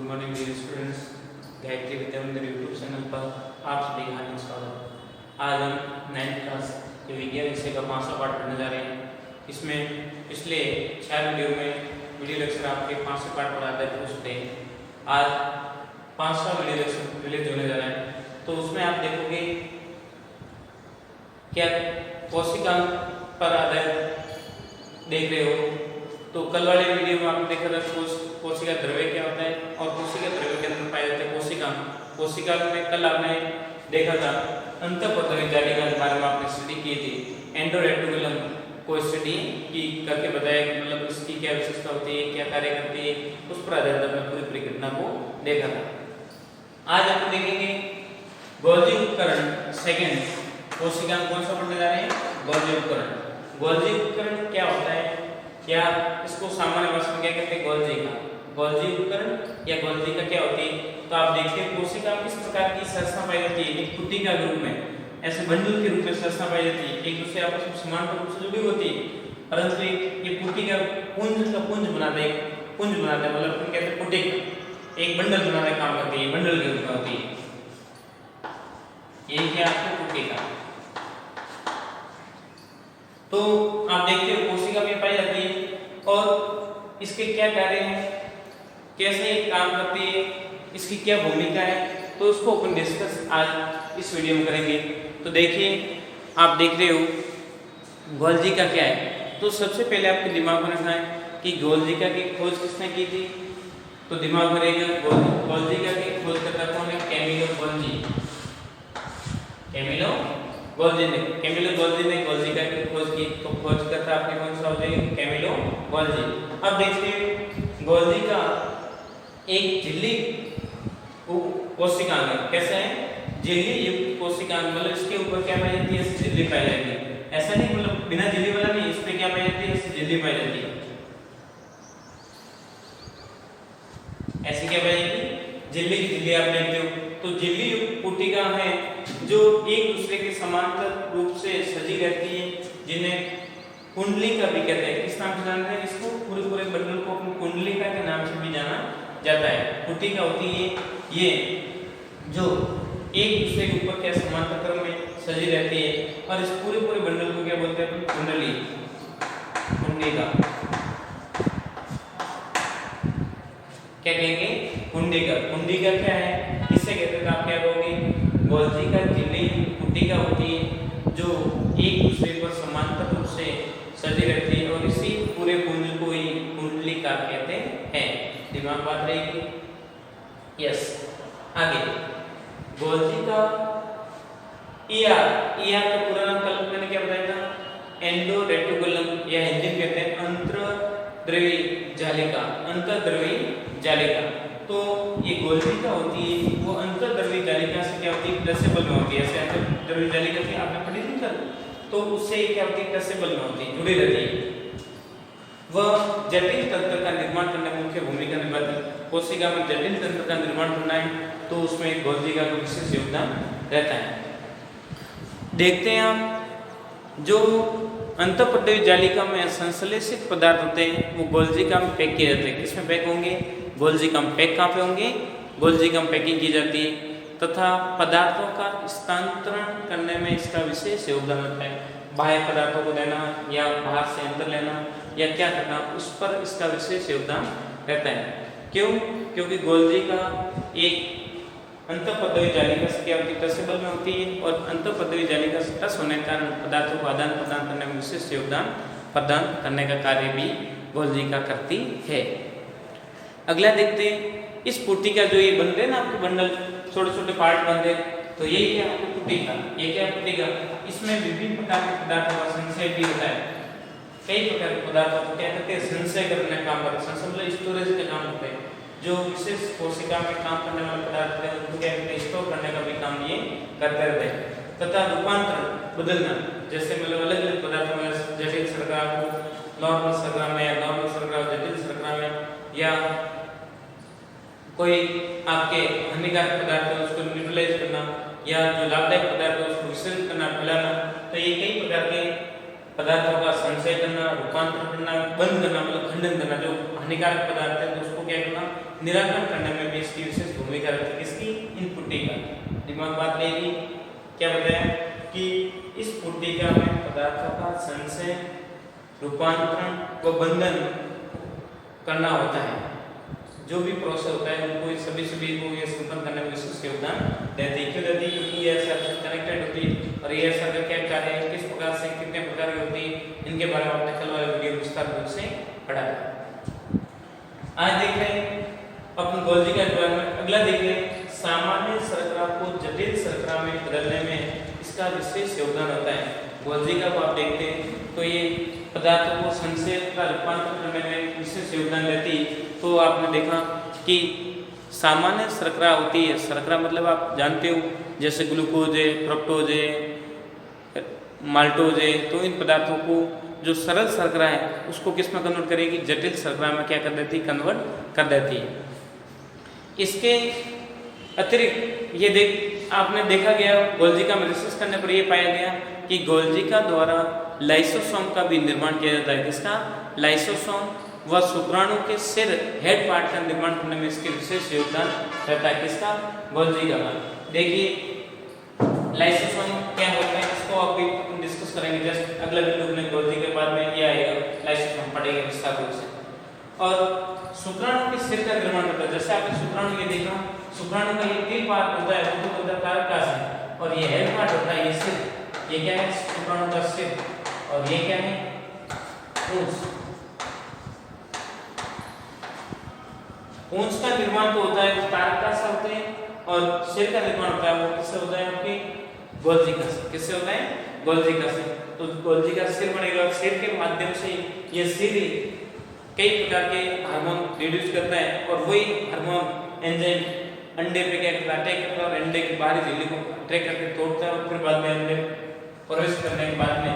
Morning dear students, Gayatri विद्या मंदिर YouTube channel पर आप सभी का हार्दिक स्वागत। आज हम 9th क्लास के विज्ञान विषय का 5वां पाठ पढ़ने जा रहे हैं। इसमें पिछले 4 वीडियो में वीडियो लेक्चर आपके 5वें पाठ पर आधारित हो चुके हैं। आज 5वां वीडियो लेक्चर रिलीज होने जा रहा है, तो उसमें आप देखोगे क्या कोशिका पर आधारित देख रहे हो। तो कल वाले वीडियो में आपने देखा था कोशिका द्रव्य क्या होता है और कोशिका द्रव्य के अंदर पाए जाते हैं कोशिका में कल आपने देखा था अंतःपटल जालिका के बारे में आपने स्टडी की थी। एंडोरेटिकुलम को स्टडी की करके बताया कि मतलब इसकी क्या विशेषता होती है, क्या कार्य करती है, उस पर आधारित अपने पूरी घटना को देखा था। आज हम देखेंगे गोल्जी उपकरण सेकंड। कोशिका में कौन सा पढ़ने जा रहे हैं? गोल्जी उपकरण। गोल्जी उपकरण क्या होता है, क्या इसको सामान्य भाषा में क्या कहते हैं? गोल्जी का। गोल्जी उपकरण या गोल्जी का क्या होती है? तो आप देखिए कोशिका में किस प्रकार की संरचना पाई जाती है। एक पुट्टी का रूप में, ऐसे बंडल के रूप में संरचना पाई जाती है, एक दूसरे आपस में समानांतर रूप से जुड़ी होती है, परंतु ये पुट्टी का पुंज बनाता है, मतलब कहते हैं पुट्टी एक बंडल बनाने का काम करती है, बंडल के रूप में होती है। ये क्या आपको पुट्टी का। तो आप देखते हो कोशिका में पाई जाती है और इसके क्या कार्य हैं, कैसे काम करती है, इसकी क्या भूमिका है, तो उसको अपन डिस्कस आज इस वीडियो में करेंगे। तो देखिए आप देख रहे हो गोल्जी का क्या है। तो सबसे पहले आपके दिमाग में रखना है कि गोल्जी का की खोज किसने की थी। तो दिमाग में रहेगा गोल्जी का की खोज करता कौन है? Camillo Golgi. कैमिलो गोल्जी ने गोल्जिका की खोज की। तो खोज करता आपने कौन सा हो जाएगा? Camillo Golgi. अब देखते हैं गोल्जिका एक झिल्ली कोशिकांग है। कैसे है? झिल्ली युक्त कोशिकांग, मतलब इसके ऊपर क्या पाई जाती है? झिल्ली पाई जाती है। ऐसा नहीं मतलब बिना झिल्ली वाला नहीं, इस पे क्या पाई जाती है? झिल्ली पाई जाती है। ऐसी क्या पाई जाती है? झिल्ली की झिल्ली आप देखते हो। तो झिल्ली युक्त पुटिका है जो एक दूसरे के समांतर रूप से सजी रहती है, जिन्हें कुंडलिका भी कहते हैं। किस नाम से जानते हैं इसको? पूरे बंडल को अपन कुंडलिका के नाम से भी जाना जाता है। पुटिका होती है ये जो एक दूसरे के ऊपर क्या समांतर क्रम में सजी रहती है, और इस पूरे बंडल को क्या बोलते हैं? अपन कुंडली, कुंडिका क्या कहेंगे? कुंडिका क्या है? इससे कहते हैं आप क्या कहोगे? गोल्जी का झिल्ली पुटिका होती है जो एक दूसरे पर समांतर रूप से सजी रहती है, और इसी पूरे पुंज को ही कुंडलिका कहते हैं। दिमाग बात रहेगी। यस, आगे गोल्जी का ईआर का पूरा नाम कल मैंने क्या बताया था? एंडोरेटिकुलम या हिंदी में कहते हैं अंतर्द्रवी जालिका। तो ये गोल्जिका होती है वो अंतर्द्रवी जालिका से क्या होती है? क्रसेबल में होती है। ऐसे अंतर्द्रवी जालिका की आपने पढ़ी थी कल, तो उससे क्या होती है? क्रसेबल में होती है, जुड़ी रहती है। वह जटिल तंत्र का निर्माण करने में मुख्य भूमिका निभाती है। कोशिका में जटिल तंत्र का निर्माण करना है तो उसमें गोल्जिका का विशेष योगदान रहता है। देखते हैं आप जो अंतःपटल जालिका में संश्लेषित पदार्थ होते हैं वो गोल्जिका में पैक किए जाते हैं। किसमें पैक होंगे? गोल्जिका में। पैक कहाँ पे होंगे? गोल्जिका में पैकिंग की जाती है, तथा पदार्थों का स्थानांतरण करने में इसका विशेष योगदान होता है। बाह्य पदार्थों को देना या बाहर से अंदर लेना या क्या करना, उस पर इसका विशेष योगदान रहता है। क्यों? क्योंकि गोल्जिका एक अंतःपटल जालिका से क्या होती है? क्रसेबल में होती है, और अंतःपटल जालिका से टच होने के कारण पदार्थों को आदान प्रदान करने में विशेष योगदान प्रदान करने का कार्य भी गोल्जिका करती है। अगला देखते हैं इस पुटिका जो ये बनते हैं ना आपके बंडल, छोटे पार्ट बनते हैं, तो यही क्या है? पुटिका। ये क्या है? पुटिका। इसमें विभिन्न प्रकार के पदार्थों का संचय भी होता है। कई प्रकार के पदार्थों को क्या करते हैं? संचय करने का काम करते हैं। संचय मतलब स्टोरेज का काम करते हैं। जो विशेष कोशिका में काम करने वाले पदार्थ होते हैं उनको क्या करते हैं? स्टोर करने का भी काम ये करते रहते हैं। तथा रूपांतरण, बदलना, जैसे मतलब अलग अलग पदार्थों में जटिल शर्करा को नॉर्मल शर्करा में, या नॉर्मल शर्करा जटिल शर्करा में, या कोई आपके हानिकारक पदार्थ है उसको न्यूट्रलाइज करना, या जो लाभदायक पदार्थ है उसको विसर्जित करना, फैलाना। तो ये कई प्रकार के पदार्थों का संचय करना, रूपांतरण करना, बंद करना मतलब खंडन करना, जो हानिकारक पदार्थ है तो उसको क्या करना, निराकरण करने में भी इसकी विशेष भूमिका रहती है। किसकी? इन पुट्टिका। दिमाग बात रहेगी। क्या बताया कि इस पुट्टिका में पदार्थों का संचय, रूपांतरण व बंधन करना होता है। जो भी प्रोसेस होता है उनको सभी को ये संपन्न करने में विशेष योगदान देती है। क्यों देती है? क्योंकि ये ऐसे आपसे कनेक्टेड होती है और ये ऐसा क्या कार्य है, किस प्रकार से, कितने प्रकार की होती है, इनके बारे में आपने कल वाले वीडियो विस्तार रूप से पढ़ा है। आज देख रहे हैं अपन गोल्जी के बारे में। अगला देख रहे हैं सामान्य शर्करा को जटिल शर्करा में बदलने में इसका विशेष योगदान होता है। गोल्जी का आप देखते हैं तो ये पदार्थों को संचय का रूपांतरण करने में विशेष योगदान देती है। तो आपने देखा कि सामान्य शर्करा होती है, शर्करा मतलब आप जानते हो जैसे ग्लूकोज है, फ्रक्टोज है, माल्टोज है, तो इन पदार्थों को जो सरल शर्करा है उसको किस में कन्वर्ट करेगी? जटिल शर्करा में क्या कर देती है? कन्वर्ट कर देती है। इसके अतिरिक्त ये आपने देखा गया गोल्जिका में रिसर्च करने पर यह पाया गया कि गोल्जिका द्वारा लाइसोसोम का भी निर्माण किया जाता है। किसका? लाइसोसोम व शुक्राणु के सिर हेड पार्ट का निर्माण करने में इसके विशेष योगदान रहता है। किसका? गोल्जिका का। देखिए लाइसोसोम क्या होता है इसको अभी डिस्कस करेंगे। जस्ट अगला वीडियो में गोल्जिका के बाद में ये आएगा, लाइसोसोम पढ़ेंगे विस्तार रूप से। और शुक्राणु के सिर का निर्माण होता है। जैसे आपने शुक्राणु ये देखा, शुक्राणु का ये तीन पार्ट होता है, वो तो कार्कास है और ये हेड पार्ट होता है, ये सिर। ये क्या है? शुक्राणु का सिर। और ये क्या है? पूंछ। पूंछ का निर्माण तो होता है वो कार्कास से होते हैं और सिर का निर्माण होता है वो किससे होता है? आपके गोल्जिका से। किससे होता है? गोल्जिका से। तो गोल्जिका सिर बनेगा और सिर के माध्यम से ये सिर कई प्रकार के हार्मोन रिड्यूस करता है और वही हार्मोन एंजाइम अंडे पे क्या करता है? अटैक करता है और अंडे की बाहरी झिल्ली को अटैक करके तोड़ता है और फिर बाद में अंडे प्रवेश करने के बाद में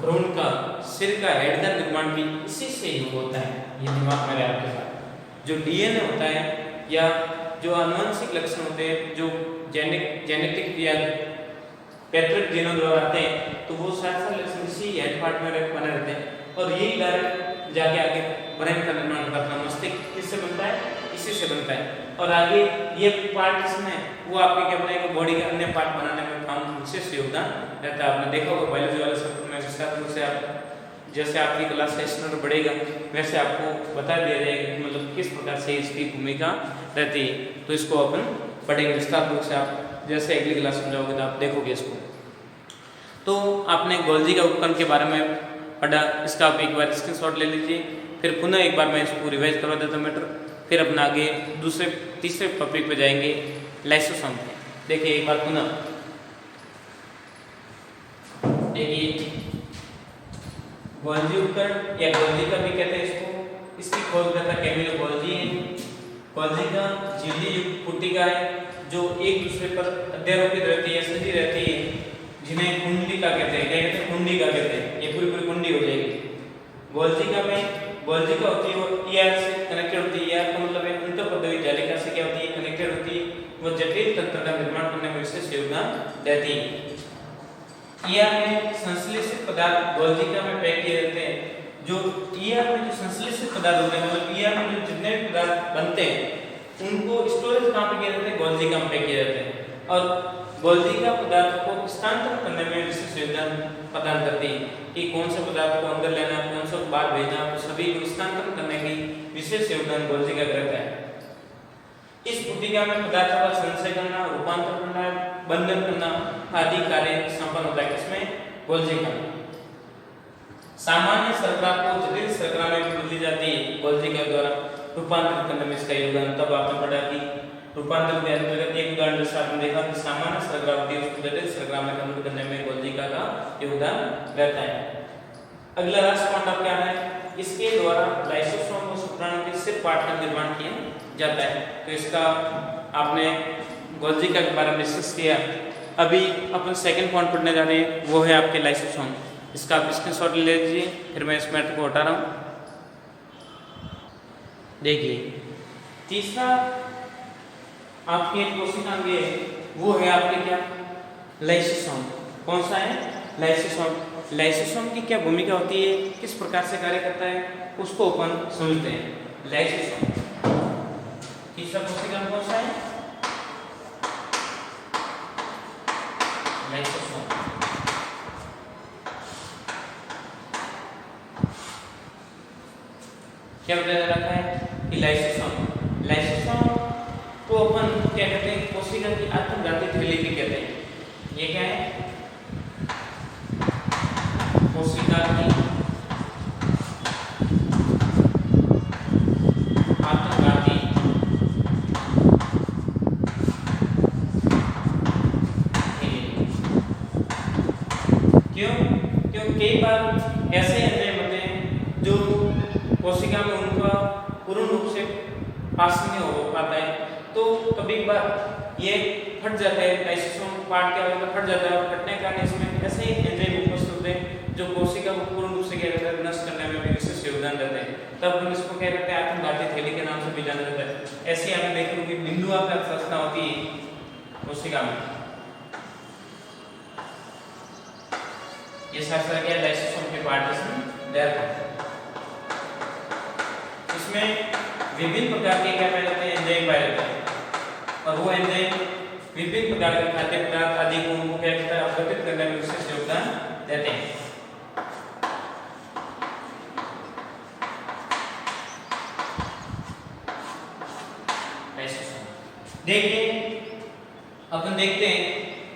भ्रूण का सिर का हेड का निर्माण भी इसी से ही होता है। ये दिमाग में आपके साथ जो डीएनए होता है या जो आनुवंशिक लक्षण होते हैं जो जेनेटिक या पैतृक जीनों द्वारा आते हैं तो वो सारे लक्षण इसी हेड पार्ट में बने रहते हैं और यही डायरेक्ट जाके आगे ब्रेन का निर्माण करता है। मस्तिष्क किससे बनता है? इसी से बनता है। और आगे ये पार्ट इसमें वो आपके क्या बनेगा? बॉडी के अन्य पार्ट बनाने में काम विशेष योगदान रहता है। आपने देखा होगा बायोलॉजी वाले सब्जेक्ट में विस्तार रूप से आप जैसे आपकी क्लास का स्टैंडर्ड बढ़ेगा वैसे आपको बता दिया जाएगा कि मतलब किस प्रकार से इसकी भूमिका रहती है। तो इसको अपन पढ़ेंगे विस्तार रूप से। आप जैसे अगली क्लास में जाओगे तो आप देखोगे इसको। तो आपने गोल्जिका उपकरण के बारे में पढ़ा, इसका आप एक बार स्क्रीनशॉट ले लीजिए, फिर पुनः एक बार मैं इसको रिवाइज करवा देता हूँ मैटर, फिर अपना आगे दूसरे तीसरे टॉपिक पे जाएंगे लाइसोसोम पे। देखिए एक बार पुनः देखिए गोल्जी उपकरण या गोल्जिका भी कहते हैं इसको। इसकी खोजकर्ता कैमिलो गोल्जी है। गोल्जिका झिल्ली युक्त पुट्टिका है जो एक दूसरे पर अध्यारोपित रहती है, सजी रहती है, जिन्हें कुंडलिका कहते हैं। क्या कहते हैं? कुंडलिका कहते हैं। ये पूरी पूरी कुंडी हो जाएगी। गोल्जिका में गोल्जिका होती है वो ईआर से कनेक्टेड होती है। ईआर का मतलब है अंतःपदवी जालिका से क्या होती है? कनेक्टेड होती है। वो जटिल तंत्र का निर्माण करने में विशेष योगदान देती है। ईआर में संश्लेषित पदार्थ गोल्जिका में पैक किए रहते हैं। जो ईआर में जो संश्लेषित पदार्थ होते हैं मतलब ईआर में जो जितने भी पदार्थ बनते हैं उनको स्टोरेज कहाँ पे किए जाते हैं? गोल्जिका में पैक किए जाते हैं। और गोल्जिका पदार्थ को स्थानांतरण करने में विशेष योगदान प्रदान करती है कि कौन से पदार्थ को अंदर लेना, कौन सा बाहर भेजना, तो सभी को स्थानांतरण करने की विशेष योगदान गोल्जिका का रहता है। इस पुट्टिका में पदार्थों का संचय करना, रूपांतरण करना, बंधन करना आदि कार्य संपन्न होता है। किसमें? गोल्जिका में। सामान्य शर्करा को जटिल शर्करा में बदली जाती है गोल्जिका द्वारा रूपांतरित करने में इसका योगदान। तब आपने पढ़ा कि रूपांतरण के अंतर्गत एक उदाहरण जैसे आपने देखा कि सामान्य शर्करा होती है उसको जटिल शर्करा में कन्वर्ट करने में गोल्जिका का योगदान रहता है। अगला लास्ट पॉइंट आप क्या है? इसके द्वारा लाइसोसोम और शुक्राणु के सिर पार्ट का निर्माण किया जाता है। तो इसका आपने गोल्जिका के बारे में डिस्कस किया। अभी अपन सेकंड पॉइंट पढ़ने जा रहे हैं, वो है आपके लाइसोसोम। इसका आप स्क्रीनशॉट ले लीजिए, फिर मैं इस मैटर को हटा रहा हूँ। देखिए तीसरा आपके कोशिकांग वो है आपके क्या? लाइसोसोम। कौन सा है? लाइसोसोम। लाइसोसोम की क्या भूमिका होती है, किस प्रकार से कार्य करता है, उसको अपन समझते हैं। लाइसोसोम तीसरा कोशिका कौन सा है? लाइसोसोम। क्या बताया रखा है कि लाइसोसोम को अपन क्या कहते हैं, कोशिका की आत्मघाती थैली भी कहते हैं। ये क्या है? कोशिका की आत्मघाती थैली। क्यों? कई बार ऐसे एंजाइम होते हैं जो कोशिका में उनका पूर्ण रूप से पास नहीं हो पाता है, तो कभी बार ये फट जाता है, लाइसोसोम पार्ट क्या होगा, फट जाता है, और फटने के कारण इसमें ऐसे एंजाइम उपस्थित होते हैं जो कोशिका को पूर्ण रूप से क्या कहते हैं, नष्ट करने में भी विशेष योगदान देते हैं। तब हम इसको क्या कहते हैं, आत्मघाती थैली के नाम से भी जाना जाता है। ऐसे आपने देखे होंगे बिंदुआकार संरचना होती है कोशिका में। ये संरचना क्या है? लाइसोसोम के पार्टीशन देयर है। इसमें विभिन्न प्रकार के क्या पाए जाते हैं, एंजाइम पाए जाते हैं, और वो एंजाइम विभिन्न प्रकार के खाद्य पदार्थ आदि को उनको क्या कहता है, अपघटित करने में विशेष योगदान देते हैं। देखिए अपन देखते हैं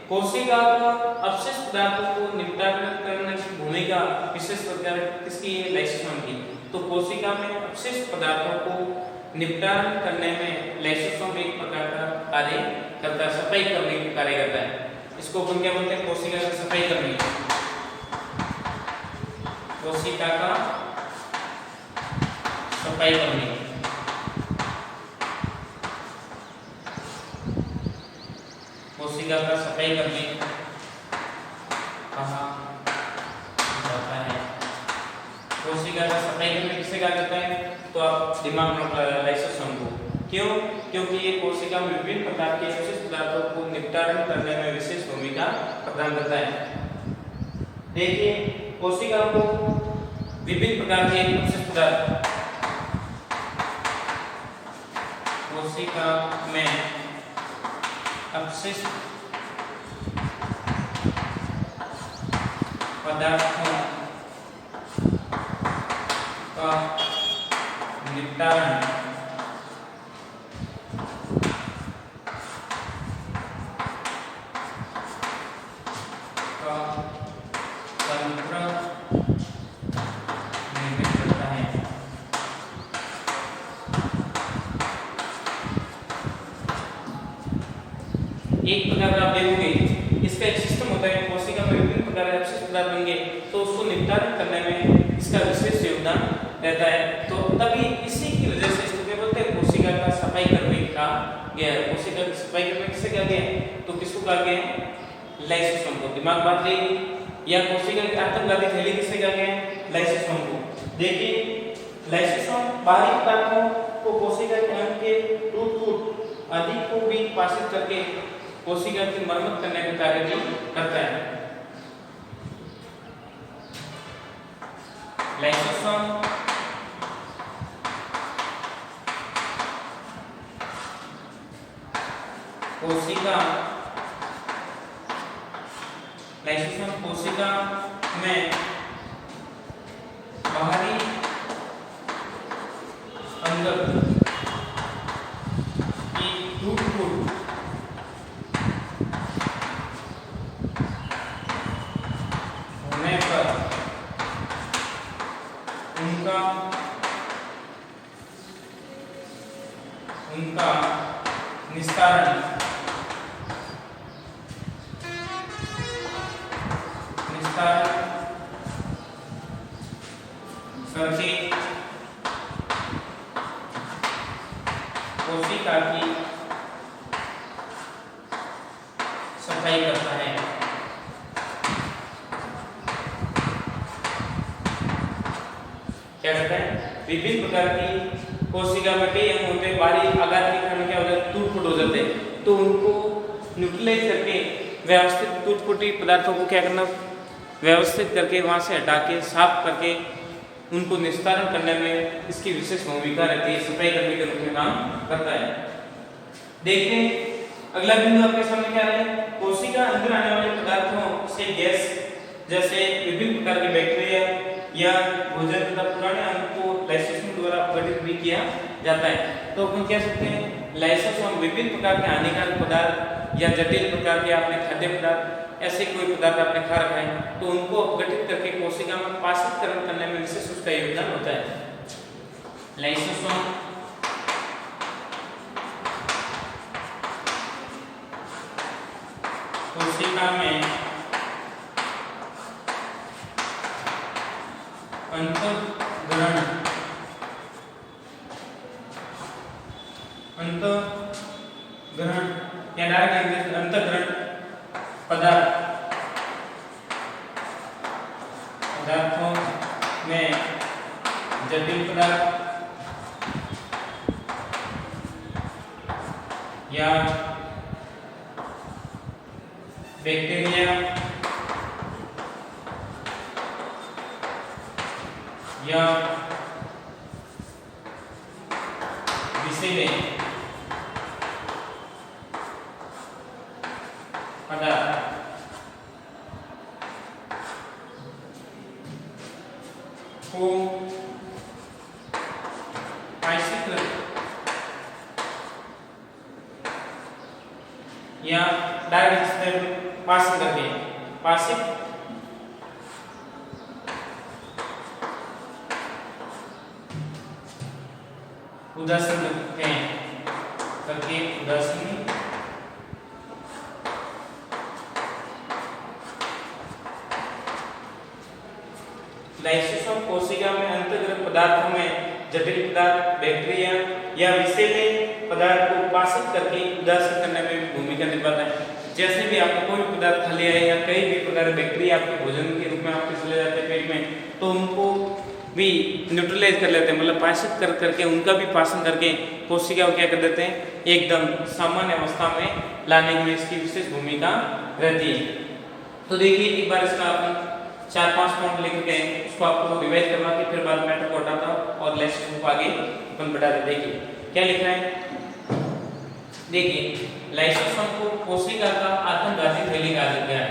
कोशिका का अपशिष्ट पदार्थों को निपटान करने की भूमिका विशेष प्रकार किसकी है? लाइसोसोम की। तो कोशिका में अपशिष्ट पदार्थों को निपटान करने में लाइसोसोम एक प्रकार का कार्य करता है, सफाई करने का कार्य करता है। इसको अपन क्या बोलते हैं? कोशिका का सफाई करने। कोशिका का सफाई करने। कोशिका का सफाई करने कहा जाता है। कोशिका का सफाई करने किसे कहा जाता है? तो आप दिमाग में रखना है, लाइसोसोम को। क्यों? क्योंकि ये कोशिका में विभिन्न प्रकार के अपशिष्ट पदार्थों को निपटान करने में विशेष भूमिका प्रदान करता है। देखिए कोशिका को विभिन्न प्रकार के अपशिष्ट पदार्थ, कोशिका में अपशिष्ट पदार्थों का निपटान का तंत्र निर्मित करता है। एक प्रकार आप देखोगे इसका एक सिस्टम होता है, कोशिका में विभिन्न प्रकार के अपशिष्ट पदार्थ बन गए तो उसको निपटान करने में इसका विशेष योगदान रहता है। तो तभी इसी की वजह से इसको क्या बोलते हैं? कोशिका का सफाई करने का गया है। कोशिका की सफाई करने किसे कहा गया है? तो किसको कहा गया है? लाइसोसोम को। दिमाग बात रही। या कोशिका की आत्मघाती थैली किसे कहा गया है? लाइसोसोम को। देखिए लाइसोसोम बाहरी पदार्थों को कोशिका के अंग के टूट आदि को भी पाशित करके कोशिका की मरम्मत करने का कार्य भी करता है। लाइसोसोम कोशिका में बाहरी अंदर की टूट-फूट होने पर उनका निस्तारण करके कोशिका की सफाई करता है। क्या कहते हैं? विभिन्न प्रकार की कोशिका में कई अंग होते हैं, बाहरी आघात के कारण क्या होता है? टूट-फूट हो जाते हैं, तो उनको न्यूट्रलाइज करके व्यवस्थित टूट-फूटी पदार्थों को क्या करना, व्यवस्थित करके वहाँ से हटा के साफ करके उनको निस्तारण करने में इसकी विशेष भूमिका रहती है, सफाई करने के रूप में काम करता है। देखिए अगला बिंदु आपके सामने क्या है, कोशिका अंदर आने वाले पदार्थों से गैस जैसे विभिन्न प्रकार के बैक्टीरिया या भोजन तथा पुराने अंग को लाइसोसोम द्वारा अपघटित भी किया जाता है। तो अपन कह सकते हैं लाइसोसोम विभिन्न प्रकार के हानिकारक पदार्थ या जटिल प्रकार के आपने खाद्य पदार्थ ऐसे कोई पदार्थ आपने खा रखा है तो उनको अपघटित करके कोशिका में पाशितकरण करने में विशेष उसका योगदान होता है। लाइसोसोम कोशिका में अंतःग्रहण या डायरेक्ट अंतःग्रहण पदार्थों में जटिल पदार्थ या बैक्टीरिया या विषैले पदार्थ को या डायरेक्ट पास करके पासिक उदासीन हैं करके उदासीन लाइसोसोम कोशिका में अंतर्गत पदार्थों में जटिल पदार्थ बैक्टीरिया या विषैले पदार्थ को पाशित करके उदासीन करने में भूमिका निभाता है। जैसे भी आपको कोई पदार्थ खा लिया है या कई भी प्रकार बैक्टीरिया आपके भोजन के रूप में आपके चले जाते हैं पेट में तो उनको भी न्यूट्रलाइज कर लेते हैं, मतलब पाशित कर करके उनका भी पाचन करके कोशिका को क्या कर देते हैं एकदम सामान्य अवस्था में लाने में इसकी विशेष भूमिका रहती है। तो देखिए एक बार इसका आप 4-5 पॉइंट लिख के उसको आपको रिवाइज करवा के फिर बाद मैटर को हटाता और लेसन को आगे अपन बढ़ाते। देखिए क्या लिखा है, देखिए लाइसोसोम को कोशिका का आत्मघाती थैली कहा जाता है।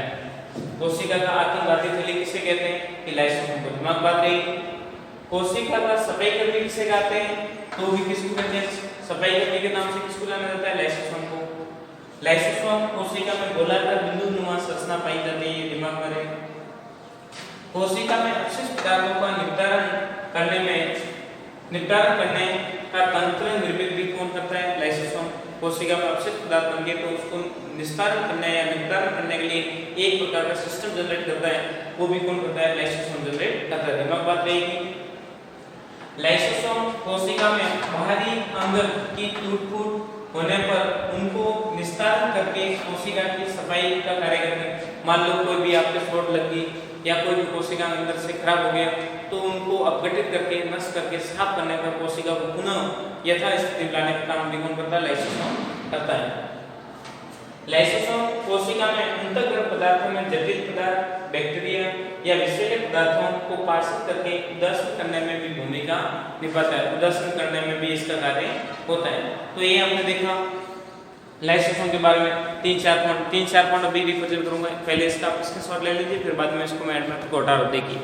कोशिका का आत्मघाती थैली किसे कहते हैं कि लाइसोसोम को। दिमाग बात रही कोशिका का सफाई कर्मी किसे कहते हैं तो भी किसको कहते हैं, सफाई कर्मी के नाम से किसको जाना जाता है लाइसोसोम को। लाइसोसोम कोशिका में गोलाकार बिंदु नुमा संरचना पाई जाती है, दिमाग में रहे। कोशिका में अपशिष्ट पदार्थों का निपटारण करने का तंत्र निर्मित भी कौन करता है लाइसोसोम। कोशिका में अपशिष्ट पदार्थ बन गए तो उसको निस्तारण करने या निपटारण करने के लिए एक प्रकार का सिस्टम जनरेट करता है, वो भी कौन करता है लाइसोसोम जनरेट करता है। दिमाग बात रहेगी लाइसोसोम कोशिका में बाहरी अंग की टूट-फूट होने पर उनको निस्तारण करके कोशिका की सफाई का कार्य करते हैं। मान लो कोई भी आपके चोट लग गई या कोई भी कोशिका अंदर से खराब हो गया तो उनको अपघटित करके नष्ट करके साफ करने पर कोशिका को पुनः यथास्थिति लाने का काम भी कौन करता है लाइसोसोम करता है। लाइसोसोम कोशिका में अंतर्गत पदार्थों में जटिल पदार्थ बैक्टीरिया या विषैले पदार्थों को पाशित करके उदासीन करने में भी भूमिका निभाता है, उदासीन करने में भी इसका कार्य होता है। तो ये हमने देखा लाइसोसोम के बारे में 3-4 पॉइंट अभी रिप्रेजेंट करूंगा। पहले इसका स्क्रीनशॉट ले लीजिए फिर बाद में इसको मैं एडमिट को हटा देखिए।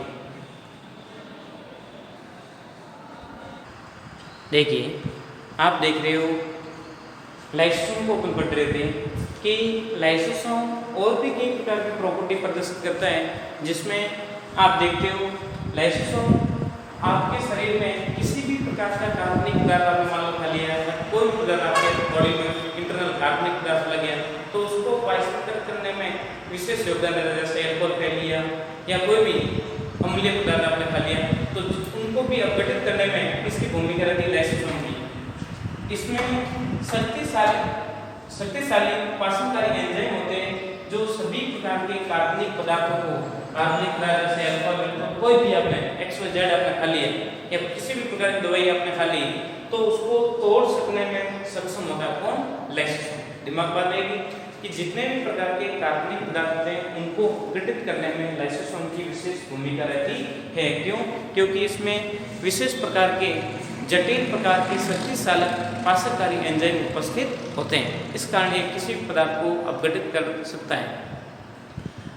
देखिए आप देख रहे हो लाइसोसोम को अपन पढ़ रहे थे कि लाइसोसोम और भी कई प्रकार की प्रॉपर्टी प्रदर्शित करता है, जिसमें आप देखते हो लाइसोसोम आपके शरीर में किसी भी प्रकार का कार्बनिक पदार्थ आपने मान लो खा लिया है, कोई भी पदार्थ आपके बॉडी में इंटरनल कार्बनिक पदार्थ लग गया तो उसको पारित करने में विशेष योगदान देता है। जैसे अल्कोहल खा लिया या कोई भी अम्लीय पदार्थ आपने खा लिया तो उनको भी अपघटित करने में इसकी भूमिका रहती है लाइसोसोम की। इसमें शक्तिशाली पाचनकारी एंजाइम होते हैं जो सभी प्रकार के कार्बनिक पदार्थों को जैसे अल्कोहल कोई भी आपने XYZ आपने खा लिया या किसी भी प्रकार की दवाई आपने खा ली तो उसको तोड़ सकने में सक्षम होता है कौन लाइसोसोम। दिमाग बात रहेगी कि जितने भी प्रकार के कार्बनिक पदार्थ हैं उनको गठित करने में लाइसोसोम की विशेष भूमिका रहती है। क्यों? क्योंकि इसमें विशेष प्रकार के जटिल प्रकार के शक्तिशाली पाचककारी एंजाइम उपस्थित होते हैं। इस कारण ये किसी भी पदार्थ को अपघटित कर सकता है।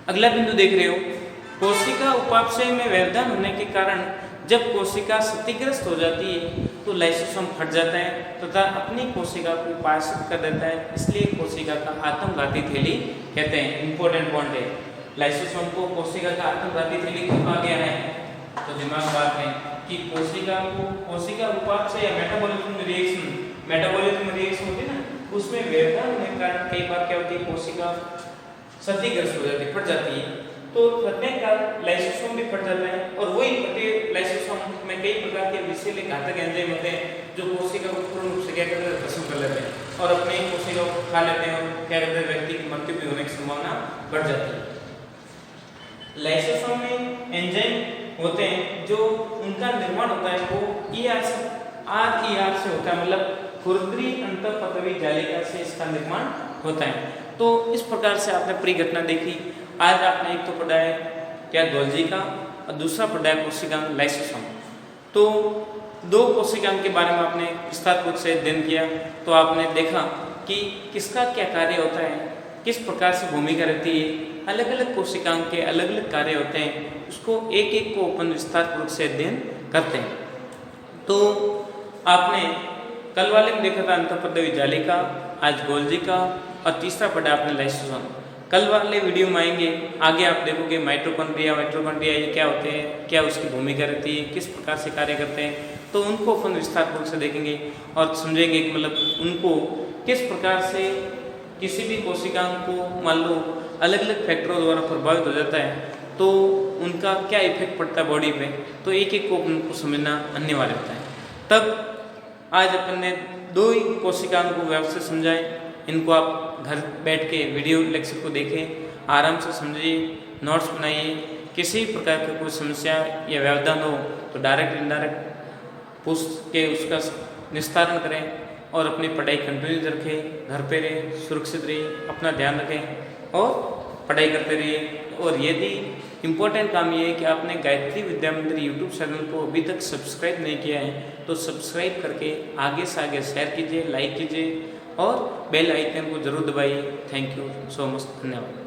अगला बिंदु देख रहे हो, कोशिका उपापचय में व्यवधान होने के कारण जब कोशिका क्षतिग्रस्त हो जाती है तो लाइसोसोम फट जाता है तथा अपनी कोशिका को पाचक कर देता है। इसलिए कोशिका का आत्मघाती थैली कहते हैं। इंपॉर्टेंट पॉइंट है, लाइसोसोम को कोशिका का आत्मघाती थैली क्यों कहा गया है? तो दिमाग बात है कि कोशिका उपापचय या मेटाबॉलिज्म रिएक्शन होती है ना, उसमें व्यवधान होने के कारण कई बार क्या होती है, कोशिका क्षतिग्रस्त हो जाती है, फट जाती है। तो फटने का लाइसोसोम भी फट जाता है और वही फटे लाइसोसोम में कई प्रकार के विषैले घातक एंजाइम होते हैं जो कोशिका को पूर्ण रूप से क्या करते हैं, भस्म कर लेते हैं और अपने कोशिका को खा लेते हैं और क्या करते हैं, व्यक्ति की मृत्यु भी होने की संभावना बढ़ जाती है। लाइसोसोम में एंजाइम होते हैं जो उनका निर्माण होता है वो ER से होता है, मतलब खुरदरी अंतःपटवीय जालिका से इसका निर्माण होता है। तो इस प्रकार से आपने पूरी घटना देखी। आज आपने एक तो पढ़ा है क्या, गोल्जी का, और दूसरा पढ़ा है कोशिकांग लाइसोसोम। तो दो कोशिकांग के बारे में आपने विस्तारपूर्वक से अध्ययन किया तो आपने देखा कि किसका क्या कार्य होता है, किस प्रकार से भूमिका रहती है, अलग अलग कोशिकांग के अलग अलग कार्य होते हैं, उसको एक एक को अपन विस्तारपूर्वक से अध्ययन करते हैं। तो आपने कल वाले में देखा था अंतःपटवीय जालिका, आज गोल्जी का, और तीसरा पढ़ा आपने लाइसोसोम। कल वाले वीडियो में आएंगे, आगे आप देखोगे माइटोकॉन्ड्रिया ये क्या होते हैं, क्या उसकी भूमिका रहती है, किस प्रकार से कार्य करते हैं, तो उनको अपन विस्तारपूर्वक से देखेंगे और समझेंगे कि मतलब उनको किस प्रकार से किसी भी कोशिकांग को मान लो अलग अलग फैक्टरों द्वारा प्रभावित हो जाता है तो उनका क्या इफेक्ट पड़ता है बॉडी पे, तो एक एक को उनको समझना अनिवार्य होता है। तब आज अपन ने दो ही कोशिकांग को व्यवस्थित समझाएं। इनको आप घर बैठ के वीडियो लेक्चर को देखें, आराम से समझिए, नोट्स बनाइए। किसी प्रकार की कोई समस्या या व्यवधान हो तो डायरेक्ट इनडायरेक्ट पूछ के उसका निस्तारण करें और अपनी पढ़ाई कंटिन्यू रखें। घर पे रहें, सुरक्षित रहिए, अपना ध्यान रखें और पढ़ाई करते रहिए। और यदि इम्पोर्टेंट काम ये है कि आपने गायत्री विद्या मंदिर यूट्यूब चैनल को अभी तक सब्सक्राइब नहीं किया है तो सब्सक्राइब करके आगे से आगे शेयर कीजिए, लाइक कीजिए और बेल आइकन को जरूर दबाइए। थैंक यू सो मच, धन्यवाद।